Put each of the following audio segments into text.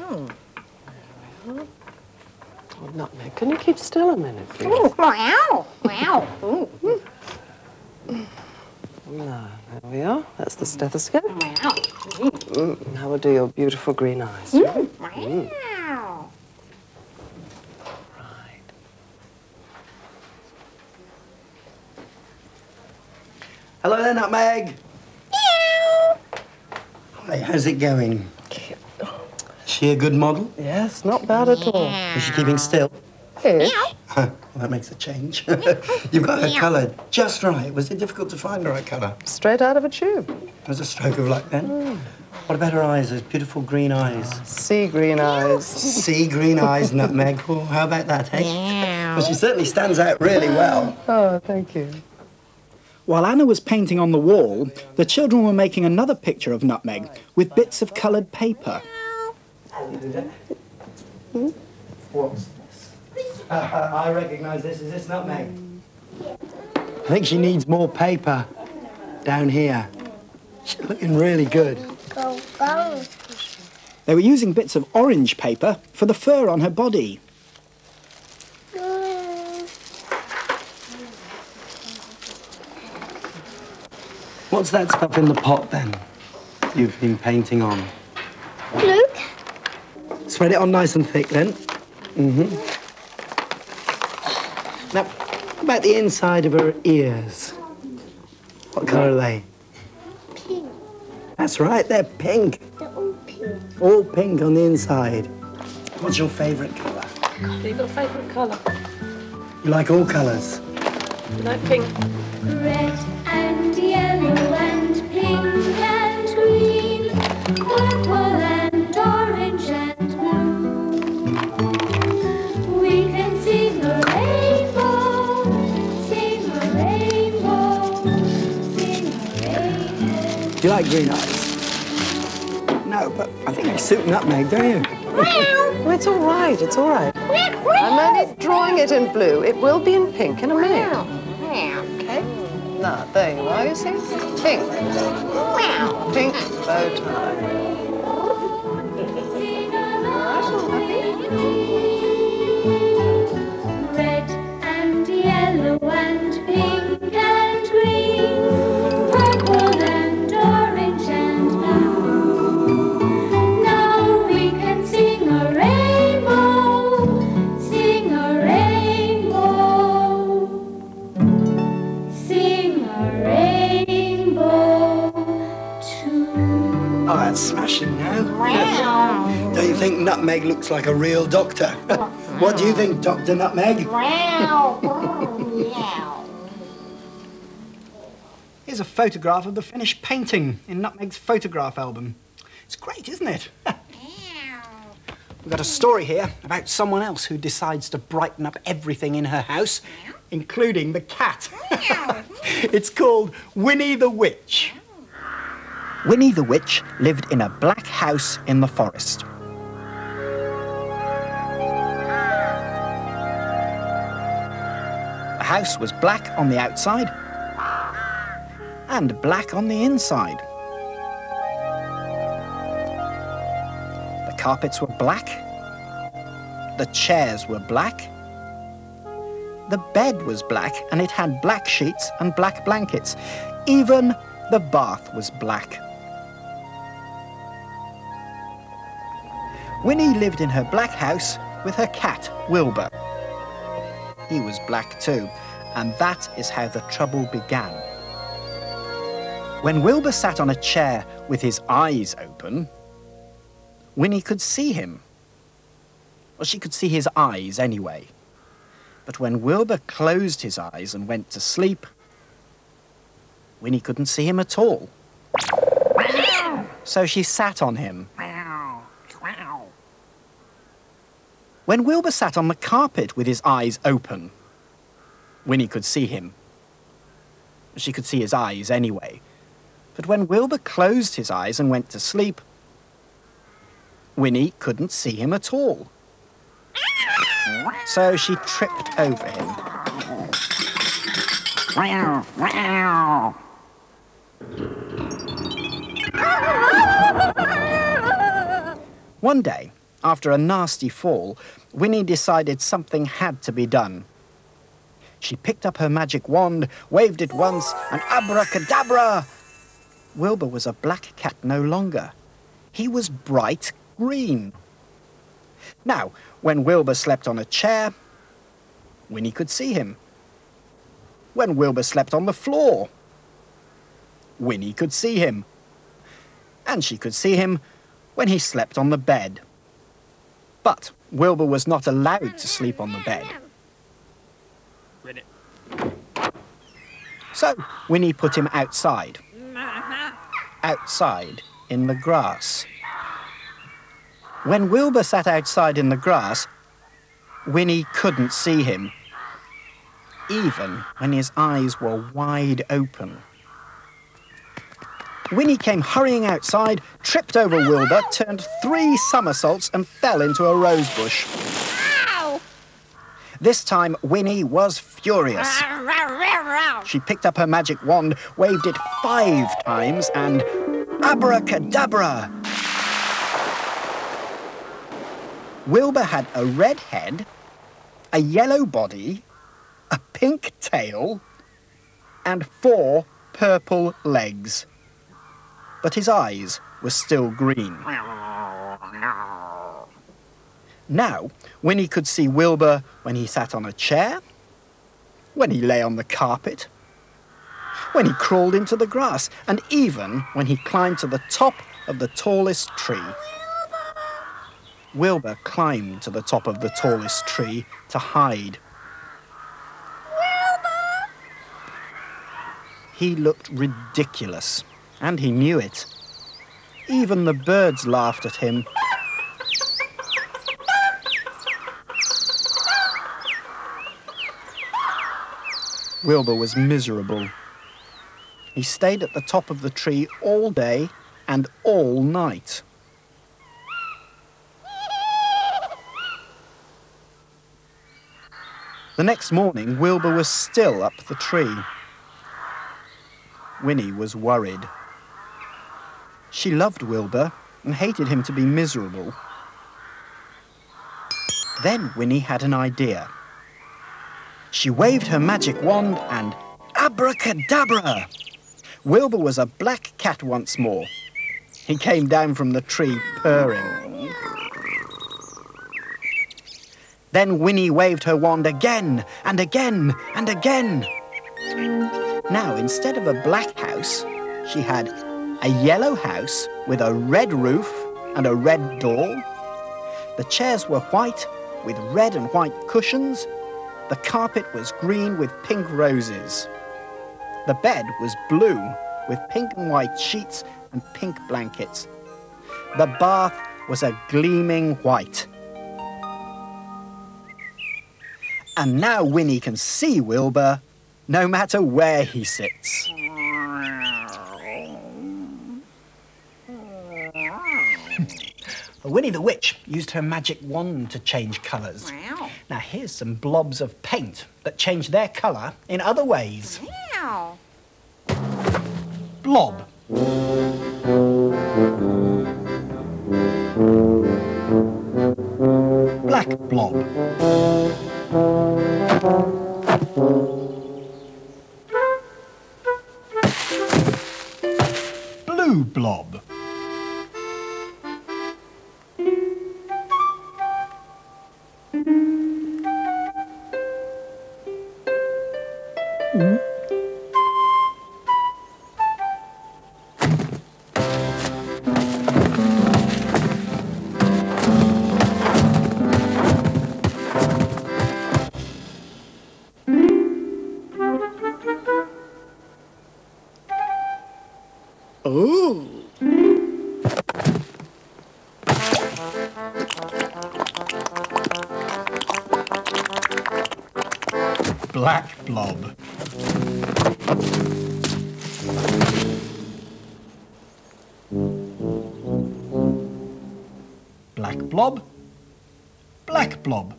Oh, Nutmeg, can you keep still a minute, please? Oh, wow, wow. Now, there we are. That's the stethoscope. Wow. Now we'll do your beautiful green eyes. Wow. Right. Hello there, Nutmeg. Meow. Hi, how's it going? Is she a good model? Yes, not bad at all. Is she keeping still? Yes. Well, that makes a change. You've got her colour just right. Was it difficult to find the right colour? Straight out of a tube. It was a stroke of luck then. What about her eyes, those beautiful green eyes? Sea green eyes. Sea green eyes, Nutmeg. Well, how about that, eh? Well, she certainly stands out really well. Oh, thank you. While Anna was painting on the wall, the children were making another picture of Nutmeg with bits of coloured paper. What's this? I recognise this. Is this Nutmeg? I think she needs more paper down here. She's looking really good. Go, go. They were using bits of orange paper for the fur on her body. What's that stuff in the pot, then, you've been painting on? Look. Spread it on nice and thick, then. Now, what about the inside of her ears? What colour are they? Pink. That's right, they're pink. They're all pink. All pink on the inside. What's your favourite colour? Have you got a favourite colour? You like all colours? You like pink? Red and yellow and pink and green, purple and orange and blue. We can sing a rainbow, sing a rainbow, sing a rainbow. Do you like green eyes? No, but I think they suit Nutmeg, don't you? Oh, it's all right, it's all right. I'm only drawing it in blue. It will be in pink in a minute. Okay? Now, there you are, you see? Pink. Pink bow tie. Red and yellow and pink and green, purple and orange and blue. Now we can sing a rainbow, sing a rainbow, sing a rainbow too. Oh, that's smashing now. Don't you think Nutmeg looks like a real doctor? What do you think, Dr. Nutmeg? Here's a photograph of the finished painting in Nutmeg's photograph album. It's great, isn't it? We've got a story here about someone else who decides to brighten up everything in her house, including the cat. It's called Winnie the Witch. Winnie the Witch lived in a black house in the forest. The house was black on the outside and black on the inside. The carpets were black. The chairs were black. The bed was black, and it had black sheets and black blankets. Even the bath was black. Winnie lived in her black house with her cat, Wilbur. He was black too, and that is how the trouble began. When Wilbur sat on a chair with his eyes open, Winnie could see him. Well, she could see his eyes anyway. But when Wilbur closed his eyes and went to sleep, Winnie couldn't see him at all. So she sat on him. When Wilbur sat on the carpet with his eyes open, Winnie could see him. She could see his eyes anyway. But when Wilbur closed his eyes and went to sleep, Winnie couldn't see him at all. So she tripped over him. One day, After a nasty fall, Winnie decided something had to be done. She picked up her magic wand, waved it once, and abracadabra! Wilbur was a black cat no longer. He was bright green. Now, when Wilbur slept on a chair, Winnie could see him. When Wilbur slept on the floor, Winnie could see him. And she could see him when he slept on the bed. But Wilbur was not allowed to sleep on the bed. So Winnie put him outside. Outside in the grass. When Wilbur sat outside in the grass, Winnie couldn't see him, even when his eyes were wide open. Winnie came hurrying outside, tripped over Wilbur, turned 3 somersaults and fell into a rose bush. Ow! This time, Winnie was furious. She picked up her magic wand, waved it 5 times, and abracadabra! Wilbur had a red head, a yellow body, a pink tail, and 4 purple legs. But his eyes were still green. Now, Winnie could see Wilbur when he sat on a chair, when he lay on the carpet, when he crawled into the grass, and even when he climbed to the top of the tallest tree. Wilbur climbed to the top of the tallest tree to hide. Wilbur! He looked ridiculous, and he knew it. Even the birds laughed at him. Wilbur was miserable. He stayed at the top of the tree all day and all night. The next morning, Wilbur was still up the tree. Winnie was worried. She loved Wilbur and hated him to be miserable. Then Winnie had an idea. She waved her magic wand and abracadabra! Wilbur was a black cat once more. He came down from the tree purring. Then Winnie waved her wand again and again and again. Now, instead of a black house, she had a yellow house with a red roof and a red door. The chairs were white with red and white cushions. The carpet was green with pink roses. The bed was blue with pink and white sheets and pink blankets. The bath was a gleaming white. And now Winnie can see Wilbur no matter where he sits. Winnie the Witch used her magic wand to change colours. Wow. Now here's some blobs of paint that change their colour in other ways. Wow. Blob. Black blob. Blue blob. Ooh. Black blob. Black blob. Black blob.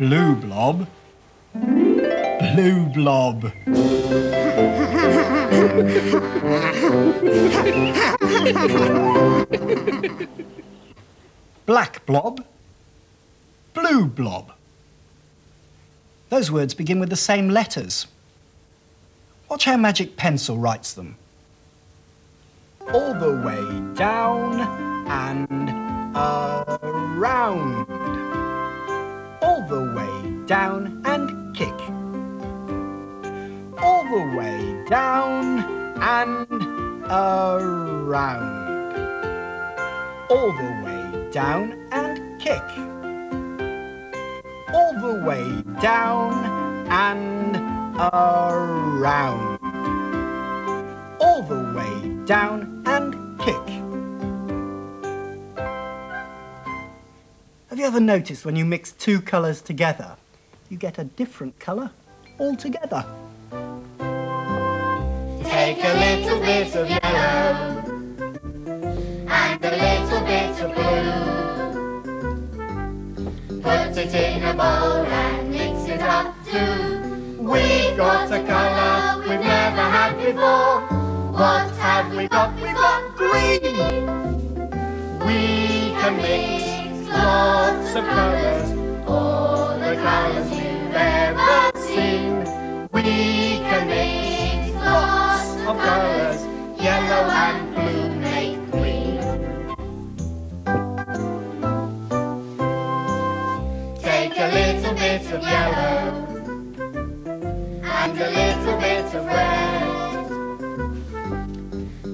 Blue blob. Blue blob. Black blob. Blue blob. Those words begin with the same letters. Watch how Magic Pencil writes them. All the way down and around. All the way down and kick. All the way down and around. All the way down and kick. All the way down and around. All the way down and kick. Have you ever noticed when you mix two colours together, you get a different colour altogether? Take a little bit of yellow and a little bit of blue. Put it in a bowl and mix it up too. We've got a colour we've never had before. What have we got? We've got green. We can mix lots of colours, all the colours you've ever seen. We can mix lots of colours, yellow and blue make green. Take a little bit of yellow and a little bit of red.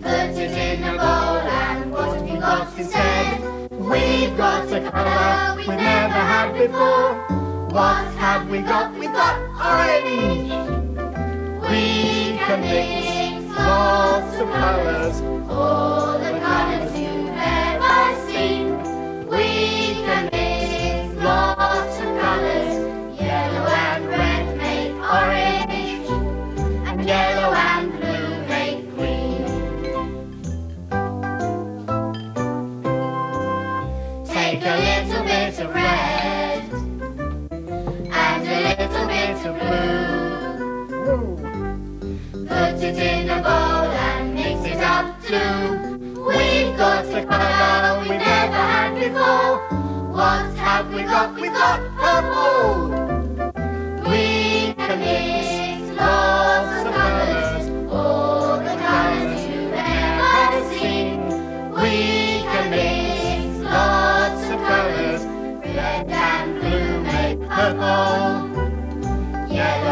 Put it in a bowl and what have you got instead? We've got a colour we've never had before. What have we got? We've got orange. We can mix lots of colours, all the colours you've ever seen. We can mix lots of colours, yellow and red make orange, and yellow and blue make green. Take a little bit of red and a little bit of blue. Put it in a bowl and mix it up too. We've got a colour we never had before. What have we got? We've got purple. We can mix lots of colours, all the colours you've ever seen. We can mix lots of colours, red and blue make purple, yellow